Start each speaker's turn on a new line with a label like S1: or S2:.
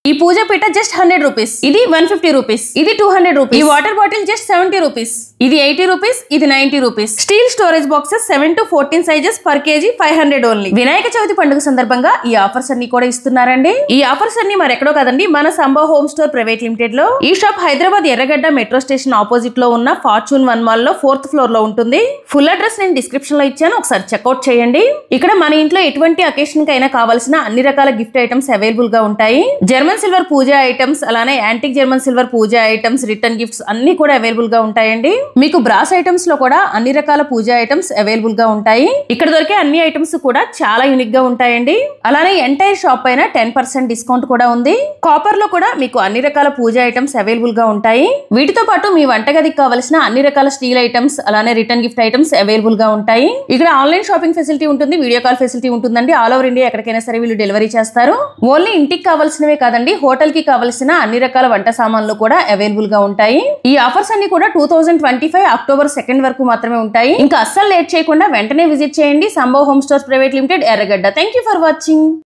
S1: ఈ పూజ పీట just 100 rupees, ఇది 150 రూపీస్, ఇది 200 రూపీస్. ఈ వాటర్ బాటిల్ జస్ట్ 70 రూపీస్, ఇది 80 రూపీస్, ఇది 90 rupees. Steel storage boxes 7 to 14 sizes per KG 500 only. Vinayaka Chavithi పండుగ సందర్భంగా ఈ ఆఫర్స్ అన్ని కూడా ఇస్తున్నారండి. ఈ ఆఫర్స్ అన్ని మరెక్కడో కదండి, మన సంభవ్ హోమ్ స్టోర్ ప్రైవేట్ లిమిటెడ్ లో. ఈ షాప్ హైదరాబాద్ ఎర్రగడ్డ మెట్రో స్టేషన్ ఆపోజిట్ లో ఉన్న ఫార్చ్యూన్ 1 మాల్ లో 4th ఫ్లోర్ లో ఉంటుంది. ఫుల్ అడ్రస్ నేను డిస్క్రిప్షన్ లో ఇచ్చాను, ఒకసారి చెక్అౌట్ చేయండి. ఇక్కడ మన ఇంట్లో ఎటువంటి అకేషన్ కైనా కావాల్సిన అన్ని రకాల గిఫ్ట్ ఐటమ్స్ అవైలబుల్ గా ఉంటాయి. జర్మన్ సిల్వర్ పూజా ఐటమ్స్, అలానే యాంటిక్ జర్మన్ సిల్వర్ పూజా ఐటమ్స్, రిటర్న్ గిఫ్ట్స్ అన్ని కూడా అవైలబుల్ గా ఉంటాయండి. మీకు బ్రాస్ ఐటమ్స్ లో కూడా అన్ని రకాల పూజా ఐటమ్స్ అవైలబుల్ గా ఉంటాయి. ఇక్కడ దొరికే అన్ని ఐటమ్స్ కూడా చాలా యూనిక్ గా ఉంటాయండి. అలానే ఎంటైర్ షాప్ పైన 10% డిస్కౌంట్ కూడా ఉంది. కాపర్ లో కూడా మీకు అన్ని రకాల పూజా ఐటమ్స్ అవైలబుల్ గా ఉంటాయి. వీటితో పాటు మీ వంటగదికి కావాల్సిన అన్ని రకాల స్టీల్ ఐటమ్స్, అలానే రిటర్న్ గిఫ్ట్ ఐటమ్స్ అవైలబుల్ గా ఉంటాయి. ఇక్కడ ఆన్లైన్ షాపింగ్ ఫెసిలిటీ ఉంటుంది, వీడియో కాల్ ఫెసిలిటీ ఉంటుందండి. ఆల్ ఓవర్ ఇండియా ఎక్కడికైనా సరే వీళ్ళు డెలివరీ చేస్తారు. ఓన్లీ ఇంటికి కావాల్సినవే కాదండి, హోటల్ కి కావలసిన అన్ని రకాల వంట సామాన్లు కూడా అవైలబుల్ గా ఉంటాయి. ఈ ఆఫర్స్ అన్ని కూడా 2025 అక్టోబర్ 2 వరకు మాత్రమే ఉంటాయి. ఇంకా అస్సలు లేట్ చేయకుండా వెంటనే విజిట్ చేయండి సంభవ్ హోమ్ స్టోర్స్ ప్రైవేట్ లిమిటెడ్, ఎర్రగడ్డ. Thank you for watching.